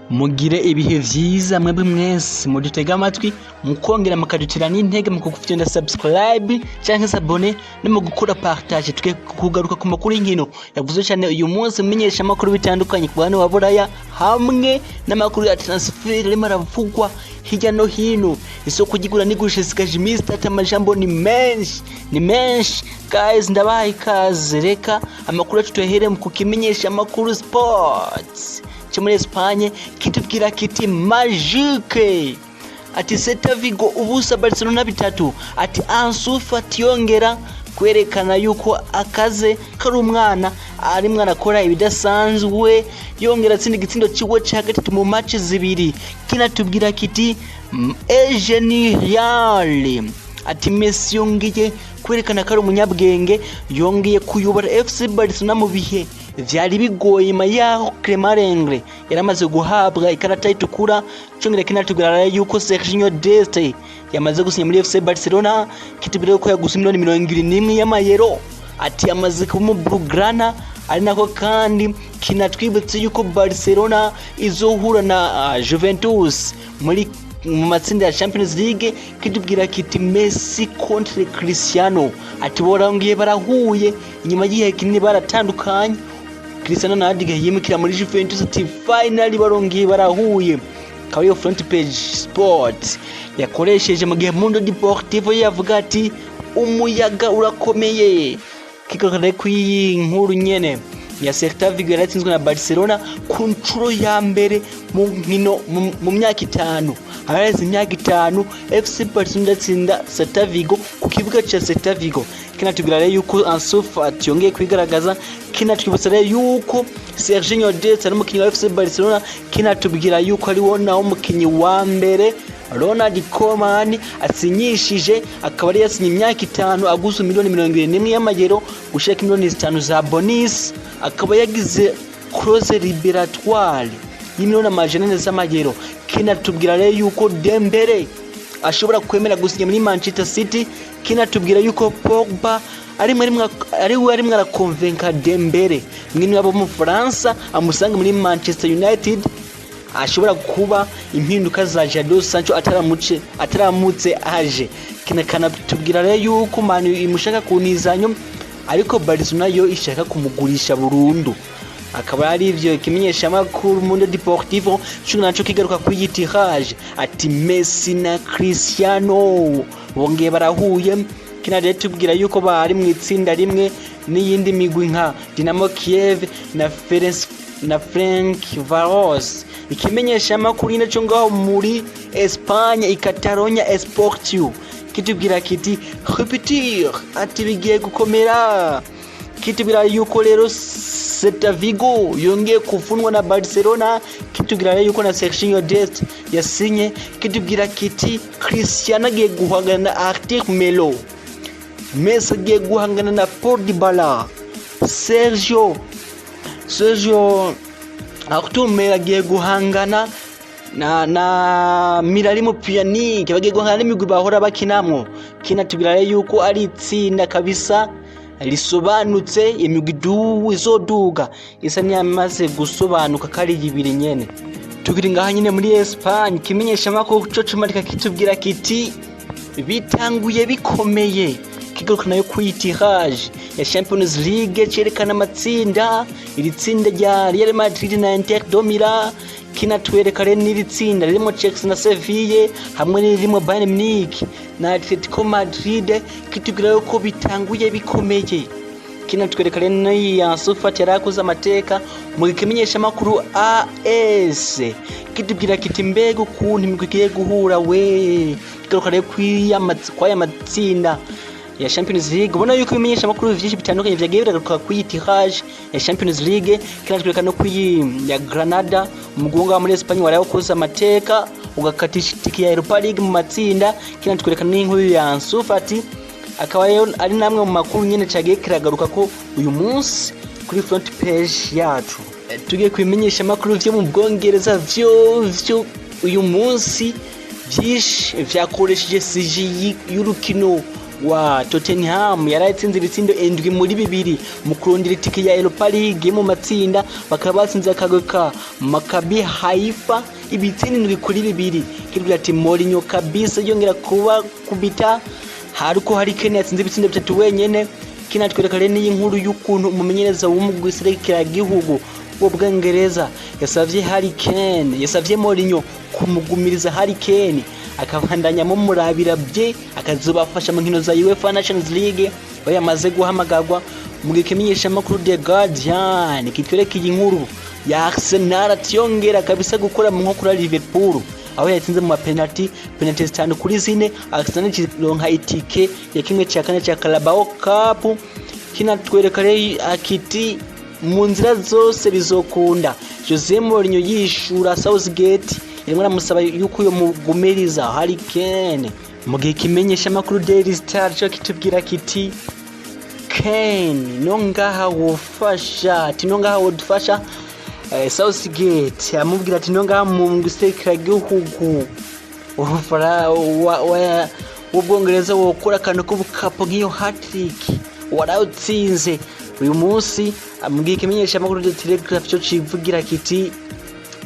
mugire ibihe vyiza mwebwe mwese mudutega amatwi mukongera mukadutira n'intege mu kugufyenda subscribe canke s'abone no mu gukora partage tuke kugaruka ku makuru y'inkino yavuze cyane uyu munsi mumenyesha amakuru bitandukanye ku bana wa Buraya hamwe n'amakuru ya transfer arimo aravugwa hirya no hino isoko kugigura n'igurisha sikaje iminsi amajambo ni menshi guys ndabaye ikaze reka amakuru tutuhere mu kukimenyesha amakuru sports muri Espagne kitubwira kiti magique ati Celta Vigo ubusa Barcelona bitatu ati Ansu Fati yongera kwerekana yuko akaze kari umwana ari mwana akora ibidasanzwe yongera atsinda igitsindo ciwe ca gatatu mu match zibiri kinatubwira kiti Genial ati Messi yongeye kwerekana kari umunyabwenge yongeye kuyobora FC Barcelona mu bihe vyari bigoye mayaho Clemarengre yaramaze guhabwa ikarata itukura cyongera kinatubwira yuko Sergio Dest yamaze gusinya muri FC Barcelona kitubwira ko yagusinya miliyoni 21 y'amayero ati yamaze kuba Blaugrana ari nako kandi kinatwibutse yuko Barcelona izohura na Juventus muri mu matsinda ya Champions League kitubwira kiti Messi contre Cristiano ati borangiye barahuye inyuma y'igihe kinini baratandukanye Cristiano na Adiga yimikira muri Juventus ati finally barongiye barahuye kawiyo front page sport yakoresheje mu gihe Mundo Deportivo yavuga ati umuyaga urakomeye kikakare kw'inkuru nyene ya Celta Vigo yaratsinzwe na Barcelona ku ncuro ya mbere mu nkino mu myaka 5 hareze imyaka 5 FC Barcelona yatsinda Celta Vigo ku kibuga ca Celta Vigo kinatubwira yuko Ansu Fati yongeye kwigaragaza kinatwibutsa yuko Sergio Dest ari umukinyi wa FC Barcelona kinatubwira yuko ari wona umukinyi wa mbere Ronald Koeman asinyishije akaba ari yasinye imyaka 5 aguze miliyoni 21 y'amayero gushaka miliyoni 5 za bonus akaba yagize cross liberatoire y'imiliyoni amajana z'amayero kinatubwira yuko Dembele ashobora kwemera gusinya muri Manchester City kinatubwira yuko Pogba ari mwa convaincre Dembele mwini wabo mu France amusanga muri Manchester United ashobora kuba impinduka za Jadon Sancho ataramutse aje kinakana tubwira yuko manu imushaka kunizanyo ariko Barcelona yo ishaka kumugurisha burundu akaba ari ivyo kimenyesha amakuru Mundo Deportivo naco kigaruka kuyitiraje ati Messi na Cristiano bongeye barahuye kinade tubwira yuko bari mu itsinda rimwe n'iyindi migwi nka Dinamo Kiev na Frank Varos ikimenyesha amakuru inaco ngaho muri Espagne Catalonia Esportiu kitubwira kiti repetir ati bigiye gukomera kitubwira yuko rero Celta Vigo yongeye kufunwa na Barcelona kitubwira yuko na Sergio Dest yasinye kitubwira kiti Cristiano agiye guhangana na Arthur Melo Messi agiye guhangana na Paul Dybala Sergio Arthur Melo agiye guhangana na Miralimo Pjanic bagiye guhangana n'imigwi bahora bakinamwo kinatubwira yuko ari itsinda kabisa lisobanutse imigwi izoduga isa nyamaze gusobanuka kari ibiri nyene tugiri ngaha nyine muri Espagne kimenyesha makuru cyo cumarika kitubwira kiti bitanguye bikomeye kigaruka nayo kuyitiraje ya Champions League cerekana amatsinda iri tsinda rya Real Madrid na Inter do Milan kinatwereka rero n'iri tsinda ririmo Chelsea na Sevilla hamwe n'irimo Bayern Munich na Atletico Madrid kitubwira yuko bitanguye bikomeye kinatwereka rero n'iya Ansu Fati yarakoze amateka mu kimenyesha makuru AS kitubwira kiti mbega ukuntu imigwiye guhura we kigaruka rero kwaya matsinda ya Champions League ubona yuko bimenyesha makuru vyinshi bitandukanye vyagiye biragaruka kuyitiraje ya Champions League kinatwereka no ya Granada umugonga muri Espagne warayokoza amateka ugakatisha itiki ya Europa League mu matsinda kinatwereka n'inkuru ya Ansu Fati akaba ari namwe mu makuru nyene cagiye kiragaruka ko uyu munsi kuri front page yacu tugiye kwimenyesha makuru vyo mu Bwongereza vyo uyu munsi vyinshi vyakoresheje CGI y'urukino wa Tottenham yarayitsinze ibitsindo 7 muri 2 mu kurondera itike ya Europa League mu matsinda, bakaba batsinze akagwe ka Maccabi Haifa ibitsindo 7 kuri 2. Kirwa ati Mourinho kabisa yongera kuba kubita haruko hari Kane yatsinze ibitsindo 3 wenyene. Kinatwereka rero n'inkuru y'ukuntu umumenyereza w'umugwi Serikira gihugu w'Ubwongereza yasavye Harry Kane, yasavye Mourinho kumugumiriza Harry Kane akabandanya mu murabira bye akazobafasha mu nkino za UEFA Nations League aho yamaze guhamagagwa mu gikimenyesha makuru The Guardian kitwereka iyi nkuru ya Arsenal atiyongera kabisa gukora mu nkokora Liverpool aho yatsinze mu penalty 5 kuri 4. Arsenal kironka itike ya kimwe cya kane cya Carabao Cup. Kinatwereka rero akiti mu nzira zose bizokunda Jose Mourinho yishura Southgate rimwe ramusaba yuko yo mugumiriza Harry Kane. Mu gihe kimenyesha makuru Daily Star cyo kitubwira kiti Kane nongaha wofasha tinongaha wodufasha Southgate amubwira ati nongaha mu nguseka gihugu urufara w'Ubwongereza wokora kantu kubukapo nk'iyo hat-trick warawutsinze uyu munsi. Amubwiye kimenyesha makuru de Telegraph cyo civugira kiti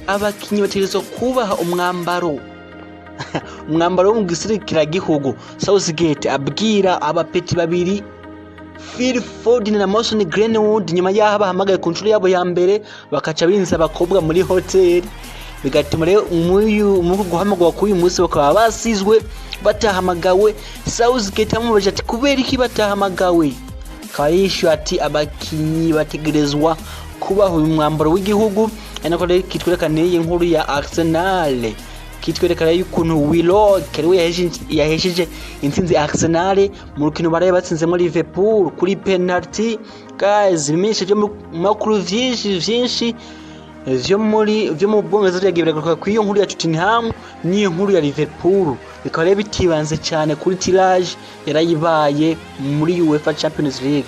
abakinyi bategerezwa kubaha umwambaro wo mu gisirikira gihugu. Southgate abwira abapeti babiri Phil Foden na Mason Greenwood nyuma yaho bahamagaye ku nshuro yabo ya mbere bakaca binza abakobwa muri hotel, bigatuma rero mu guhamagwa k'uyu munsi bakaba basizwe batahamagawe. Southgate amubaje ati kubera iki batahamagawe, kayishu ati abakinyi bategerezwa kubaho umwambaro w'igihugu. Anako rero kitwereka n'iyi nkuru ya Arsenal kitwereka y'ukuntu Willock we yahesheje intsinzi Arsenal mu rukino baraye batsinzemo Liverpool kuri penalty. Guys bimenyesha byo makuru vyinshi vyo mu Bwongereza byagiye ku iyo nkuru ya Tottenham n'iyo nkuru ya Liverpool, bikaba rero bitibanze cyane kuri tirage yarayibaye muri UEFA Champions League.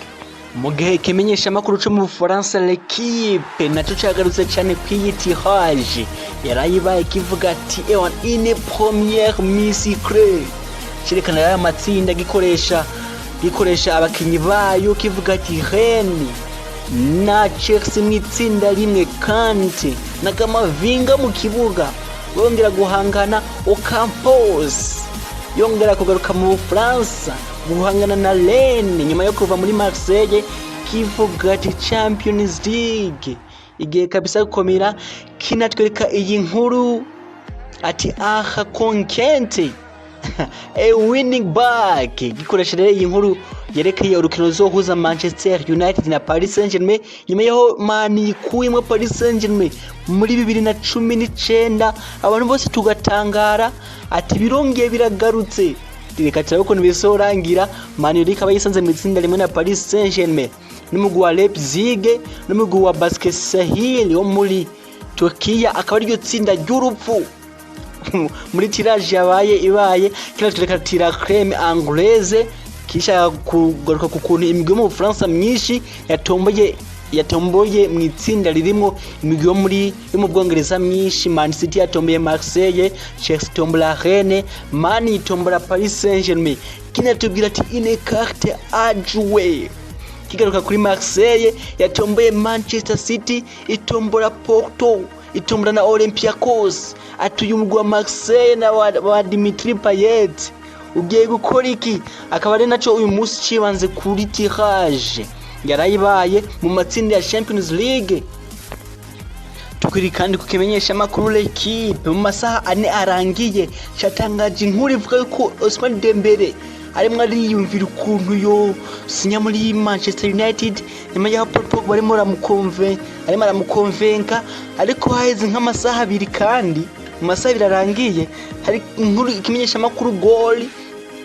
Mu gihe kimenyesha makuru cyo mu Bufaransa L'Equipe nacyo cyagarutse cyane kw'iyi tirage yarayibaye kivuga ati une première musi cyerekana ya matsinda gikoresha abakinyi bayo kivuga ati Rennes na Chelsea mu itsinda rimwe Kante na Kamavinga mu kibuga bongera guhangana Ocampos yongera kugaruka mu Bufaransa guhangana na Rennes nyuma yo kuva muri Marseille kivuga ati Champions League igihe kabisa gukomera. Kinatwereka iyi nkuru ati aha Konkente a winning back gikoresha rero iyi nkuru yerekeye urukino zohuza Manchester United na Paris Saint-Germain nyuma yaho Man ikuyemo Paris Saint-Germain muri 2019. Abantu bose tugatangara ati birongeye biragarutse reka turabona bisorangira. Man United ikaba yisanze mu itsinda rimwe na Paris Saint-Germain n'umugwi wa Leipzig n'umugwi wa Basaksehir wo muri Turkiya, akaba ari ryo tsinda ry'urupfu muri tirage ibaye. Kinatwereka tira crème anglaise kisha kugaruka ku kuntu imigwi mu Bufaransa myinshi yatomboye mu itsinda ririmo imigwi yo mu Bwongereza myinshi. Man City yatomboye Marseille, Chelsea tombola Rennes, Man itombola Paris Saint-Germain. Kinatubwira ati une carte à jouer kigaruka kuri Marseille yatomboye Manchester City, itombola Porto, itombola na Olympiacos. Atuye umugwi wa Marseille na wa Dimitri Payet ugiye gukora iki? Akaba ari naco uyu munsi cibanze kuri tirage yarayibaye mu matsinda ya Champions League. Tukiri kandi kukimenyesha makuru L'Equipe mu masaha 4 arangiye cyatangaje inkuru ivuga ko Ousmane Dembele arimo ariyumvira ukuntu yo sinya muri Manchester United nyuma ya Pogba barimo aramukonvenka, ariko haheze nk'amasaha 2 kandi mu masaha 2 arangiye hari inkuru ikimenyesha makuru Goal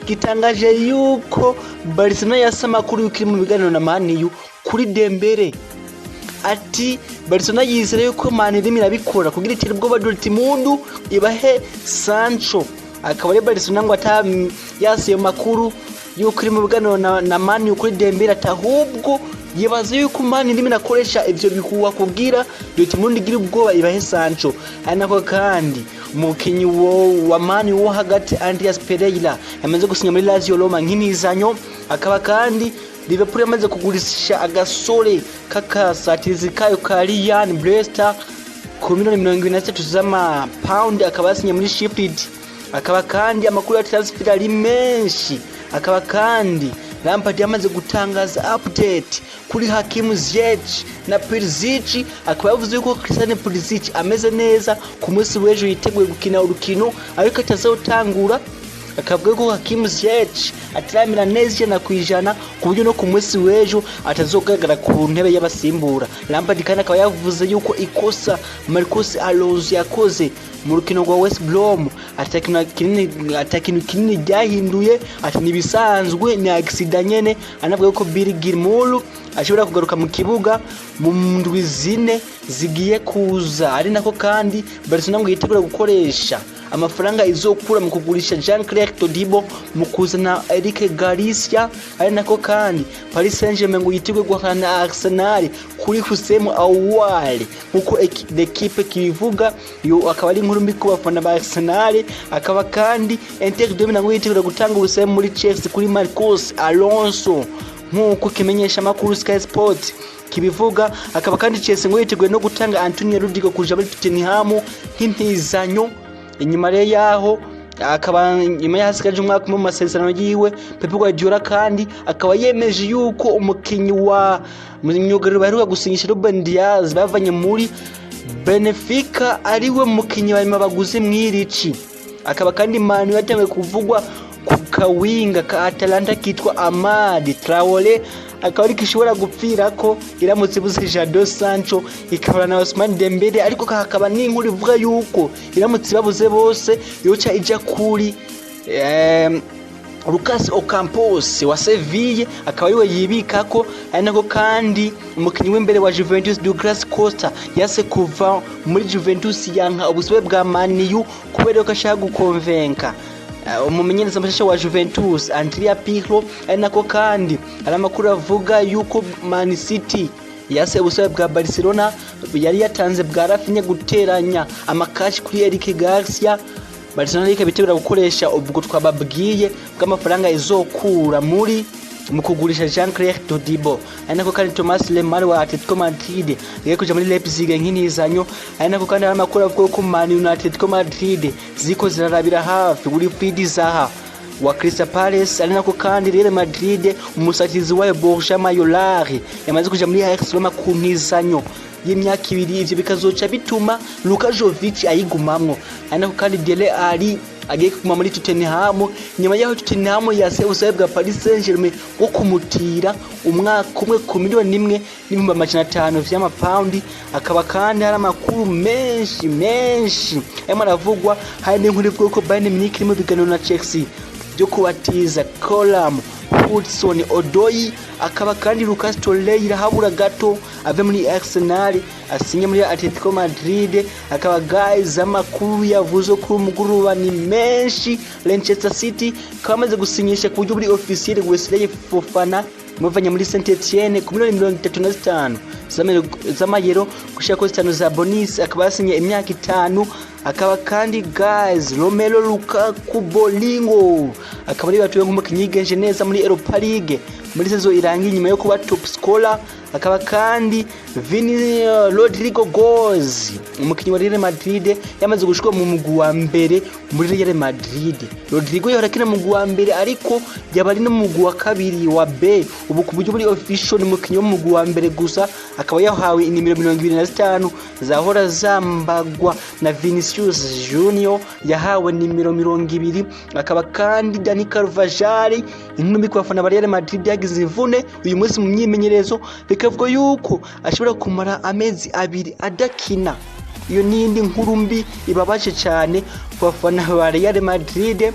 gitangaje yuko Barcelona yasama kuri ukiri mu biganiro na Man U kuri Dembele. Ati Barcelona yizera yuko Man U irabikora kugira iti ubwo Dortmund ibahe Sancho. Akaba ari Barcelona ngo yasiye makuru yuko iri mu biganiro na Man U kuri Dembele, atahubwo yibaza yuko mani ndimi nakoresha ivyo bikuwa kugira yo timundi gira ubwoba ibahe Sancho anako kandi umukinyi wa mani wo hagati Andreas Pereira yamaze gusinya muri Lazio Roma nk'inizanyo akaba kandi Liverpool yamaze kugurisha agasore kakasatirizi kayo ka Ryan Brewster ku £23 z'ama pound akaba asinye muri Sheffield akaba kandi amakuru ya transfer ari menshi akaba kandi Lampard yamaze gutangaza update kuri Hakim Ziyech na Pulisic akaba yavuze yuko Christian Pulisic ameze neza ku munsi w'ejo yiteguye gukina urukino ariko atazotangura akavuga ko Hakim Ziyech ataramira neza na kwijana ku buryo no ku munsi w'ejo atazogaragara ku ntebe y'abasimbura. Lampard kandi akaba yavuze yuko ikosa Marcos Alonso yakoze mu rukino rwa West Brom atakintu kinini ryahinduye ati nibisanzwe ni accident nyene anavuga ko Billy Gilmour ashobora kugaruka mu kibuga mu ndwi zine zigiye kuza ari nako kandi Barcelona ngo yitegura gukoresha amafaranga izokura mu kugurisha Jean-Claude Todibo mu kuzana Eric Garcia ari nako kandi Paris Saint-Germain ngo yitegure guhana Arsenal kuri Hussein Aouar nkuko l'équipe kivuga yo akaba ari inkuru mbi ku bafana ba Arsenal akaba kandi Inter de Milan ngo yitegure gutanga ubusebe muri Chelsea kuri Marcos Alonso nkuko kimenyesha makuru Sky Sport kibivuga akaba kandi Chelsea ngo yiteguye no gutanga Antonio Rudiger kuja muri Tottenham nk'intizanyo inyuma rero yaho akaba nyuma yahasigaje umwaka mu masezerano yiwe Pep Guardiola kandi akaba yemeje yuko umukinyi wa myugariro baheruka gusinyisha Ruben Diaz bavanye muri Benfica ariwe mukinyi barimo baguze mwirici akaba kandi Manu yatangiye kuvugwa ku kawinga ka Atalanta kitwa Amad Traore akaba ari kishobora gupfira ko iramutse buze Jadon Sancho ikabana na Ousmane Dembele ariko hakaba n'inkuru ivuga yuko iramutse babuze bose yoca ija kuri Lucas Ocampos wa Sevilla akaba ariwe yibika ko ari nako kandi umukinyi w'imbere wa Juventus Douglas Costa yase kuva muri Juventus yanka ubuswe bwa Man U kubera ko ashaka gukonvenka umumenyereza mashasha wa Juventus Andrea Pirlo ari nako kandi aramakuru avuga yuko Man City yase ubuswe bwa Barcelona yari yatanze bwa Rafinha guteranya amakashi kuri Eric Garcia Barcelona ikabitegura gukoresha ubwo twababwiye bw'amafaranga izokura muri mu kugurisha Jean-Claude Todibo ari nako kandi Thomas Lemar wa Atletico Madrid yagiye kuja muri Leipzig nk'inizanyo ari nako kandi amakuru avuga ko Man United Madrid ziko zirarabira hafi Wilfried Zaha wa Crystal Palace ari nako kandi Real Madrid umusatizi wa Borja Mayoral yamaze kuja muri AS Roma ku ntizanyo y'imyaka 2 ivyo bikazoca bituma Luka Jovic ayigumamwo ari nako kandi Dele Alli agiye kuma muri Tottenham nyuma yaho Tottenham yase ubusabe bwa Paris Saint-Germain bwo kumutira umwaka umwe ku miliyoni 1.5 vy'amapaundi akaba kandi hari amakuru menshi aravugwa hari n'inkuru ivuga ko Bayern Munich irimo biganiro na Chelsea byo kubatiza Colam Hudson Odoi akaba kandi Lucas Torreira habura gato ave muri Arsenal asinye muri Atletico Madrid akaba guys amakuru yavuze ko umugoroba ni menshi Manchester City kamaze gusinyisha ku buryo buri officiel Wesley Fofana muvanye muri Saint-Etienne ku miliyoni 35 z'amayero gushaka ko 5 za bonus akaba asinye imyaka 5 akaba kandi guys Romelu Lukaku Bolingo akaba ari batuye nk'umukinyi yigenje neza muri Europa League muri sezo irangiye nyuma yo kuba top scorer akaba kandi Vini Rodrigo Goes umukinyi wa Real Madrid yamaze gushika mu mugwi wa mbere muri Real Madrid. Rodrigo yarakina mu mugwi wa mbere ariko yabari no mu mugwi wa kabiri wa B ubu ku buryo muri official umukinyi wo mu mugwi wa mbere gusa akaba yahawe inimero 25 zahora zambagwa na Vinicius Junior yahawe nimero 20 akaba kandi Dani Carvajal intumbi ku bafana ba Real Madrid yagize imvune uyu munsi mu myimenyerezo bikavuga yuko ashobora kumara amezi 2 adakina. Iyo nindi nkuru mbi ibabaje cyane ku bafana ba Real Madrid.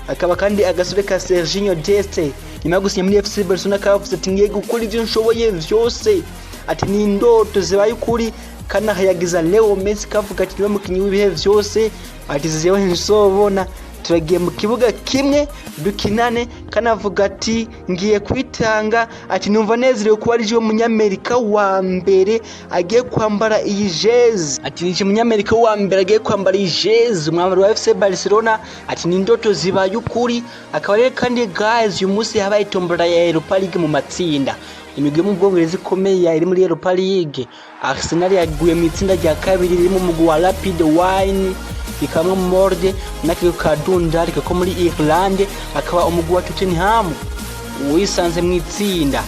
Akaba kandi agasore ka Serginho Deste nyuma gusinya muri FC Barcelona kavuze ati ngiye gukora ivyo nshoboye vyose ati ni indoto zibaye ukuri kana hayagiza Leo Messi kavuga ati mukinyi w'ibihe vyose ati zizeho nsobona turagiye mu kibuga kimwe dukinane, kanavuga ati ngiye kwitanga, ati numva nezerewe kuba ari je umunyamerika wa mbere agiye kwambara iyi jezi, ati nije umunyamerika wa mbere agiye kwambara iyi jezi umwambaro wa FC Barcelona, ati ni indoto zibaye ukuri. Akaba rero kandi guys uyu munsi habaye tombora ya Europa League mu matsinda, imigwi mu Bwongereza ikomeye iri muri Europa League. Arsenal yaguye mu itsinda rya kabiri ririmo umugwi wa Rapid Wine, ikamwe mu Morde n'akigwi ka Dundalk ko muri Irlande, akaba umugwi wa Tottenham wisanze mu itsinda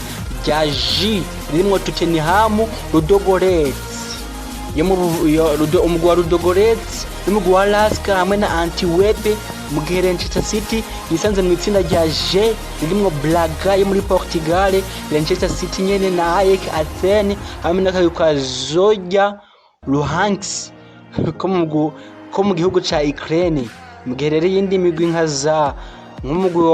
rya G ririmo Tottenham, Ludogorets umugwi wa Ludogorets n'umugwi wa Lask hamwe na Antwerp, mu gihe Manchester City yisanze mu itsinda rya G ririmo Braga yo muri Portugal, Manchester City nyene na AEK Athens hamwe n'akagwi ka Zorya Luhansk ko mu gihugu ca Ukraine. Mu gihe rero yindi migwi nk'umugwi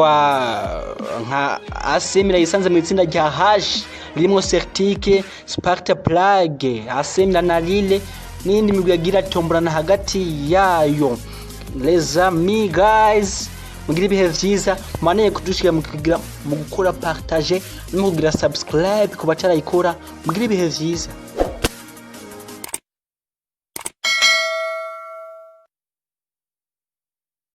nka AC Milan yisanze mu itsinda rya H ririmo Celtic, Sparta Prague, AC Milan na Lille n'indi migwi yagira tomborana hagati yayo. Les amis guys, mugira ibihe vyiza, maneye kudushira mu gukora partager no kugira subscribe ku batarayikora, mugira ibihe vyiza.